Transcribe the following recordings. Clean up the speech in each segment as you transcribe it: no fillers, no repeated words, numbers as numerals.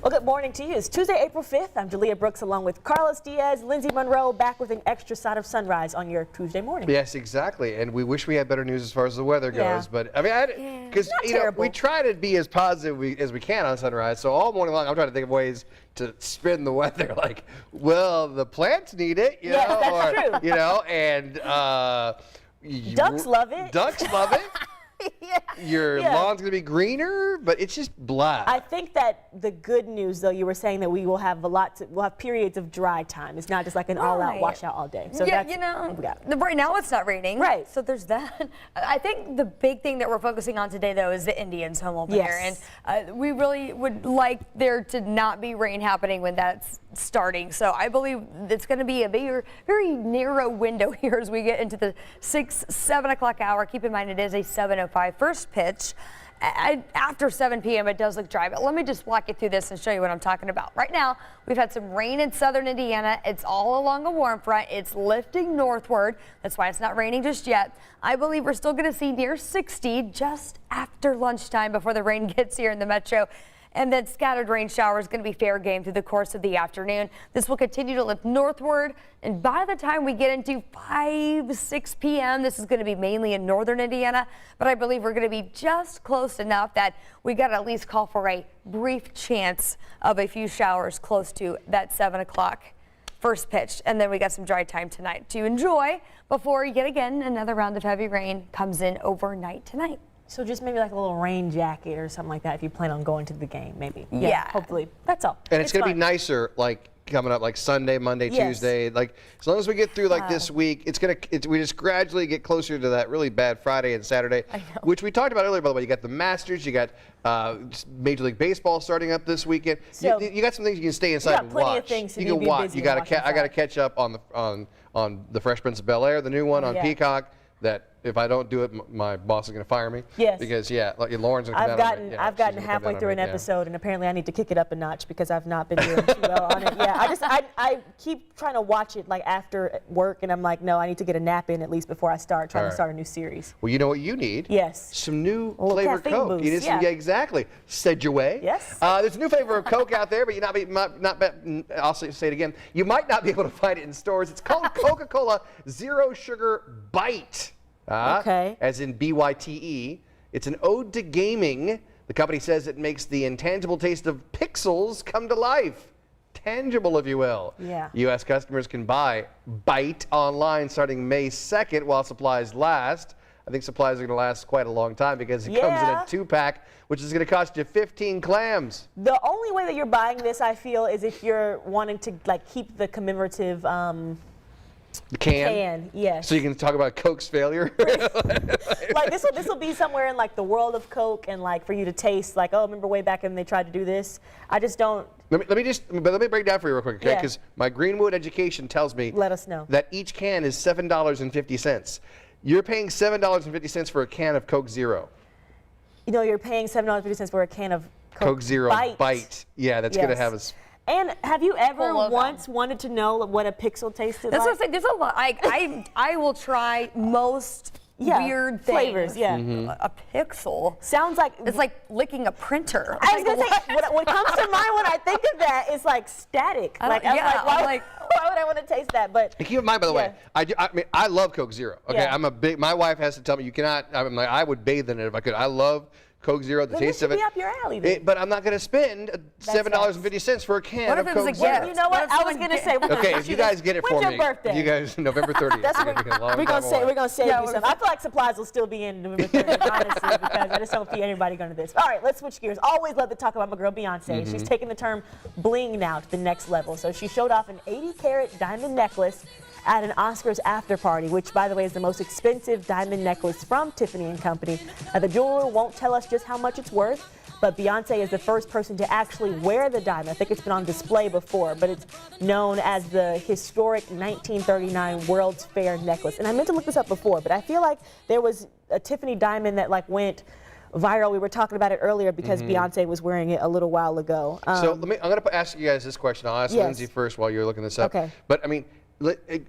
Well, good morning to you. It's Tuesday, April 5th. I'm Jalea Brooks along with Carlos Diaz, Lindsay Monroe, back with an extra side of sunrise on your Tuesday morning. Yes, exactly. And we wish we had better news as far as the weather goes. But I mean, because we try to be as positive as we can on sunrise. So all morning long, I'm trying to think of ways to spin the weather. Like, well, the plants need it, you know, that's true. You know, and Ducks love it. Ducks love it. Your lawn's going to be greener, but it's just blah. I think that the good news, though, you were saying that we will have we'll have periods of dry time. It's not just like an all-out washout all day. So yeah, you know, right now it's not raining. Right. So there's that. I think the big thing that we're focusing on today, though, is the Indians home opener. Yes. And we really would like there to not be rain happening when that's starting. So I believe it's going to be a very narrow window here as we get into the 7 o'clock hour. Keep in mind it is a 7:05 first pitch. After 7 p.m. it does look dry, but let me just walk you through this and show you what I'm talking about. Right now we've had some rain in southern Indiana. It's all along a warm front. It's lifting northward. That's why it's not raining just yet. I believe we're still going to see near 60 just after lunchtime before the rain gets here in the metro. And then scattered rain showers going to be fair game through the course of the afternoon. This will continue to lift northward, and by the time we get into 6 p.m., this is going to be mainly in northern Indiana, but I believe we're going to be just close enough that we got to at least call for a brief chance of a few showers close to that 7 o'clock first pitch. And then we got some dry time tonight to enjoy before yet again another round of heavy rain comes in overnight tonight. So just maybe like a little rain jacket or something like that if you plan on going to the game, maybe. Yeah. Hopefully. That's all. And it's going to be nicer, like coming up like Sunday, Monday, Tuesday. Like as long as we get through like this week, we just gradually get closer to that really bad Friday and Saturday, which we talked about earlier, by the way. You got the Masters, you got Major League Baseball starting up this weekend. So you got some things you can stay inside and watch. Plenty of things you can watch. I got to catch up on the Fresh Prince of Bel-Air, the new one on Peacock. That if I don't do it, my boss is going to fire me. Yes. Because like Lauren's going to come down on it. I've gotten halfway through an episode, and apparently I need to kick it up a notch because I've not been doing too well on it. Yeah. I keep trying to watch it like after work, and I'm like, no, I need to get a nap in at least before I start trying to start a new series. Well, you know what you need? Yes. Some new flavor Coke. Boost. You need some, exactly. Said your way. Yes. There's a new flavor of Coke out there, but I'll say it again. You might not be able to find it in stores. It's called Coca-Cola Zero Sugar Bite. As in BYTE. It's an ode to gaming. The company says it makes the intangible taste of pixels come to life. Tangible, if you will. Yeah. U.S. customers can buy Bite online starting May 2nd while supplies last. I think supplies are going to last quite a long time because it comes in a 2-pack, which is going to cost you 15 clams. The only way that you're buying this, I feel, is if you're wanting to like keep the commemorative the can? Yes. So you can talk about Coke's failure? Like this will be somewhere in like the world of Coke, and like for you to taste like, oh, remember way back when they tried to do this? I just don't. Let me break down for you real quick, okay? Because my Greenwood education tells me let us know that each can is $7.50. You're paying $7.50 for a can of Coke Zero. You know, you're paying $7.50 for a can of Coke Zero Bite. Yeah, that's going to have us. And have you ever once wanted to know what a pixel tasted like? That's what I'm saying. There's a lot. I will try most weird flavors. Things. A pixel sounds like it's like licking a printer. I was gonna say what comes to mind when I think of that is like static. Why would I want to taste that? But keep in mind, by the way, I love Coke Zero. Okay, I'm a big. My wife has to tell me you cannot. I would bathe in it if I could. I love Coke Zero, the taste of it. Be up your alley, then. But I'm not going to spend $7.50 for a can of Coke Zero. You know what? I was going to say. Okay, if you guys get it for me. When's your birthday? You guys, November 30th. That's what we're going to save you some. I feel like supplies will still be in November 30th, honestly, because I just don't see anybody going to this. All right, let's switch gears. Always love to talk about my girl Beyonce. She's taking the term bling now to the next level. So she showed off an 80-carat diamond necklace at an Oscars after party, which, by the way, is the most expensive diamond necklace from Tiffany & Company. Now, the jeweler won't tell us just how much it's worth, but Beyonce is the first person to actually wear the diamond. I think it's been on display before, but it's known as the historic 1939 World's Fair necklace. And I meant to look this up before, but I feel like there was a Tiffany diamond that like went viral. We were talking about it earlier because Beyonce was wearing it a little while ago. So I'm going to ask you guys this question. I'll ask Lindsay first while you're looking this up. Okay. But I mean,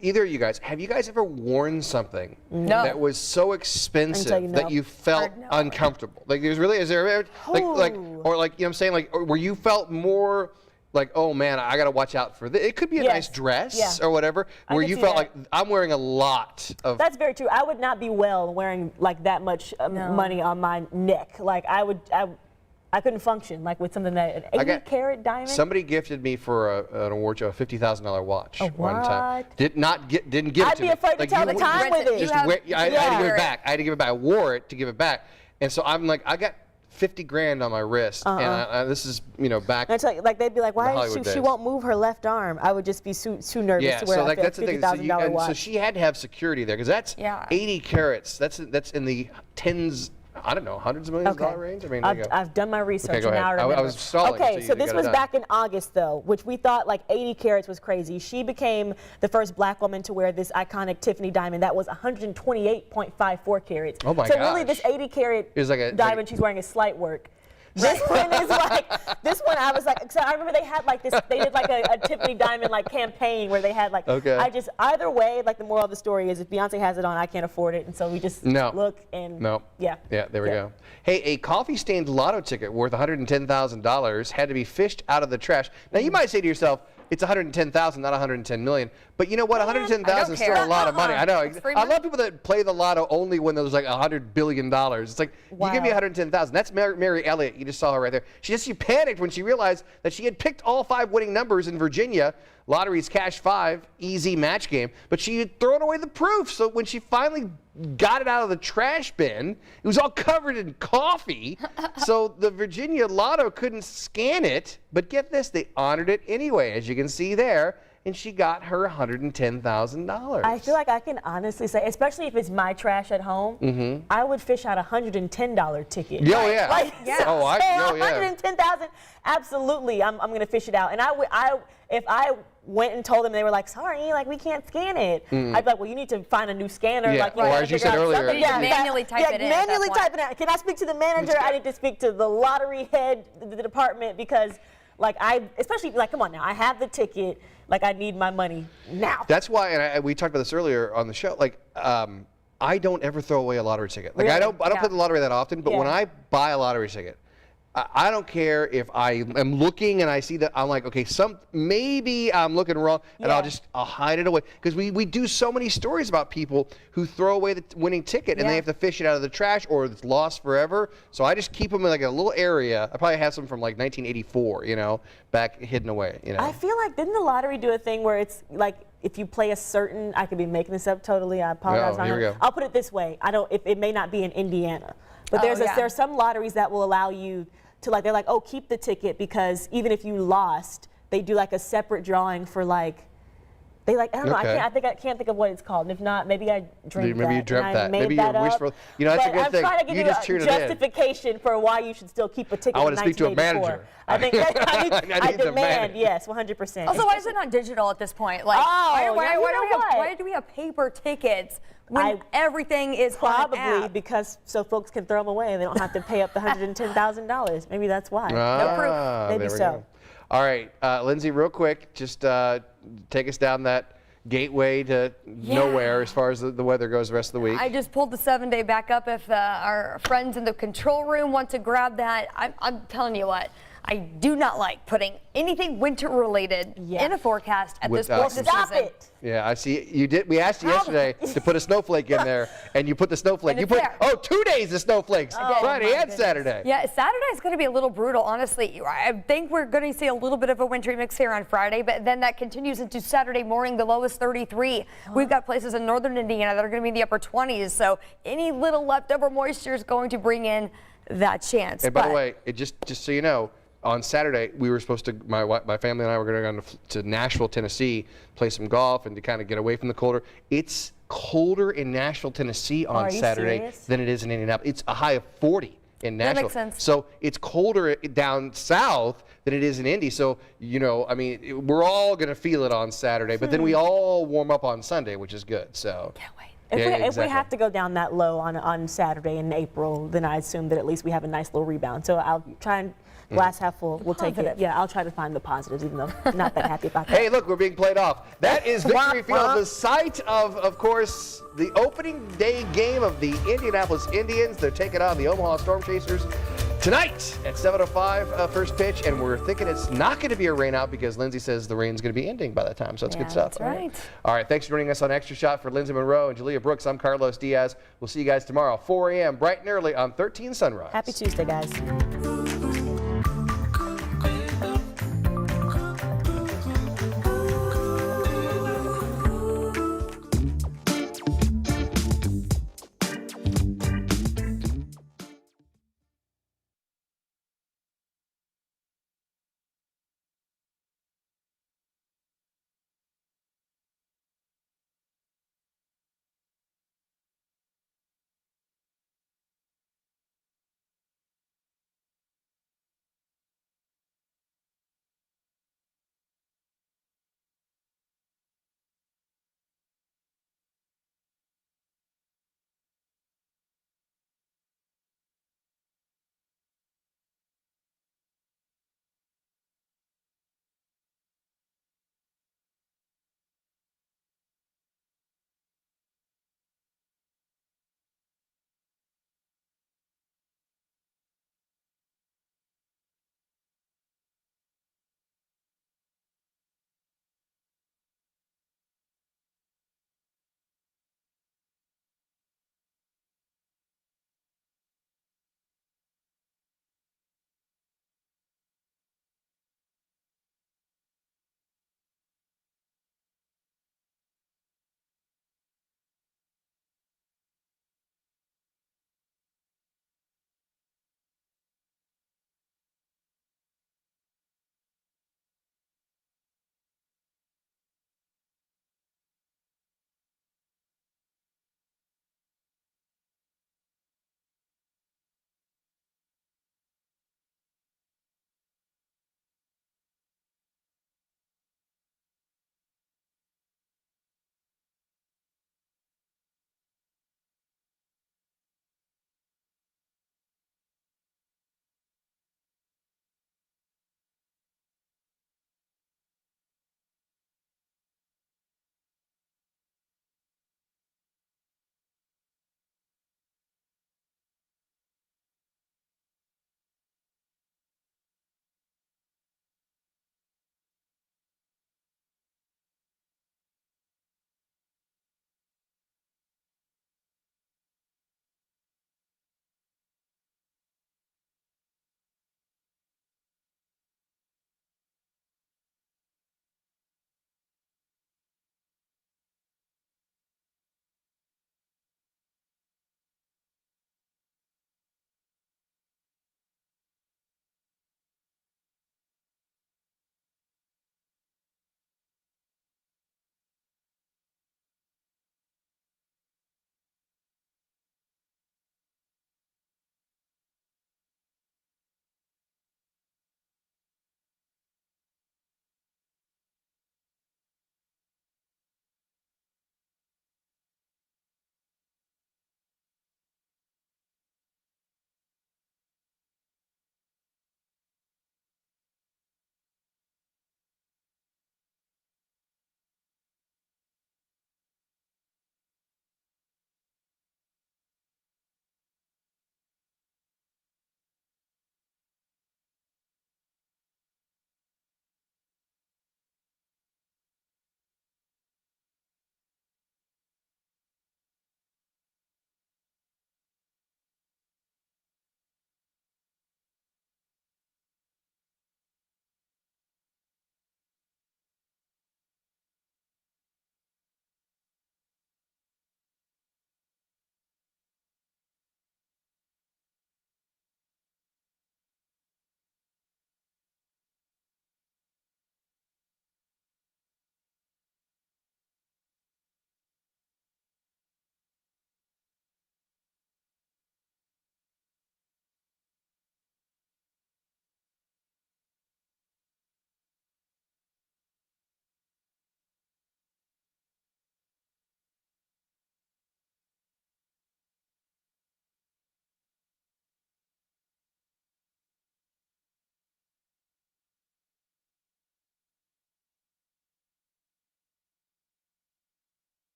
either of you guys, have you guys ever worn something that was so expensive that you felt uncomfortable? Like, is there ever, or like, you know what I'm saying, like, where you felt more like, oh man, I got to watch out for this. It could be a nice dress or whatever, where you felt like, I'm wearing a lot of. That's very true. I would not be well wearing like that much money on my neck. Like I couldn't function like with something that an 80-carat diamond. Somebody gifted me for an award show a $50,000 watch one time. Didn't give it to me. I'd be afraid to tell the time with it. I had to give it back. I had to give it back. I wore it to give it back, and so I'm like, I got 50 grand on my wrist, and this is back. And like they'd be like, why she won't move her left arm? I would just be too nervous to wear so like that's the thing. $50,000 watch. So she had to have security there because that's 80 carats. That's in the tens. I don't know, hundreds of millions of dollar range? I mean, I've done my research. Okay, go ahead. Now I was stalling. Okay, so this was back in August, though, which we thought like 80 carats was crazy. She became the first black woman to wear this iconic Tiffany diamond that was 128.54 carats. Oh my gosh. So gosh. really, this 80 carat diamond she's wearing is slight work. This one is like, I was like, so I remember they had like this, they did like a Tiffany diamond like campaign where they had like, either way, like the moral of the story is if Beyonce has it on, I can't afford it. And so we just look and yeah, there we go. Hey, a coffee stained lotto ticket worth $110,000 had to be fished out of the trash. Now you might say to yourself, it's 110,000, not 110 million. But you know what? 110,000 is still a lot of money. I know. I love people that play the lotto only when there's like $100 billion. It's like, you give me 110,000. That's Mary Elliott. You just saw her right there. She panicked when she realized that she had picked all 5 winning numbers in Virginia Lottery's Cash 5 easy match game, but she had thrown away the proof. So when she finally got it out of the trash bin, it was all covered in coffee. So the Virginia Lotto couldn't scan it, but get this, they honored it anyway, as you can see there. And she got her $110,000. I feel like I can honestly say, especially if it's my trash at home, I would fish out a $110 ticket. Oh yeah. Like, so 110,000, absolutely. I'm gonna fish it out. And if I went and told them, they were like, sorry, like we can't scan it. I'd be like, well, you need to find a new scanner. Yeah. Like, or as you said earlier, manually type it in. Manually type it in. Can I speak to the manager? I need to speak to the lottery head, the department, because like especially like, come on now, I have the ticket. Like I need my money now. That's why, and we talked about this earlier on the show. Like, I don't ever throw away a lottery ticket. Like, really? I don't play the lottery that often. But when I buy a lottery ticket, I don't care if I am looking and I see that I'm like, okay, maybe I'm looking wrong, and I'll hide it away, because we do so many stories about people who throw away the winning ticket and they have to fish it out of the trash or it's lost forever. So I just keep them in like a little area. I probably have some from like 1984, back hidden away. I feel like, didn't the lottery do a thing where it's like, if you play a certain, I could be making this up totally, I apologize. No, here we go. I'll put it this way, it may not be in Indiana, but there are some lotteries that will allow you to, like, they're like, oh, keep the ticket, because even if you lost, they do like a separate drawing for like, I don't know, I can't think of what it's called. And if not, maybe I dreamed that. Maybe you dreamt that. Maybe you're wishful. That's a good thing. I'm trying to give you a justification for why you should still keep a ticket. I want to speak to a manager. I think I demand, yes, 100%. Also, why is it not digital at this point? Like, why do we have paper tickets when everything is probably on an app? Because so folks can throw them away and they don't have to pay up the $110,000. Maybe that's why. No proof. Maybe so. All right, Lindsay, real quick, just take us down that gateway to nowhere as far as the weather goes the rest of the week. I just pulled the 7-day back up. If our friends in the control room want to grab that, I'm telling you what, I do not like putting anything winter related in a forecast at this point. Stop it. Yeah, I see. You did. We asked you yesterday to put a snowflake in there, and you put the snowflake. You put 2 days of snowflakes, Friday and Saturday. Yeah, Saturday is going to be a little brutal, honestly. I think we're going to see a little bit of a wintry mix here on Friday, but then that continues into Saturday morning. The low is 33. We've got places in northern Indiana that are going to be in the upper 20s. So any little leftover moisture is going to bring in that chance. And by the way, just so you know, on Saturday, we were supposed to, my family and I were going to go to Nashville, Tennessee, play some golf and to kind of get away from the colder. It's colder in Nashville, Tennessee on Saturday than it is in Indianapolis. It's a high of 40 in Nashville. That makes sense. So it's colder down south than it is in Indy. So, I mean, we're all going to feel it on Saturday, but then we all warm up on Sunday, which is good. So. Can't wait. If we have to go down that low on Saturday in April, then I assume that at least we have a nice little rebound. So I'll try and Glass half full. We'll take it. Yeah, I'll try to find the positives, even though I'm not that happy about that. Hey, look, we're being played off. That is Victory Field, the site of course, the opening day game of the Indianapolis Indians. They're taking on the Omaha Storm Chasers tonight at 7:05 first pitch, and we're thinking it's not going to be a rain out because Lindsay says the rain's going to be ending by that time, so that's good stuff. That's right. All right, thanks for joining us on Extra Shot. For Lindsay Monroe and Julia Brooks, I'm Carlos Diaz. We'll see you guys tomorrow, 4 a.m., bright and early on 13 Sunrise. Happy Tuesday, guys.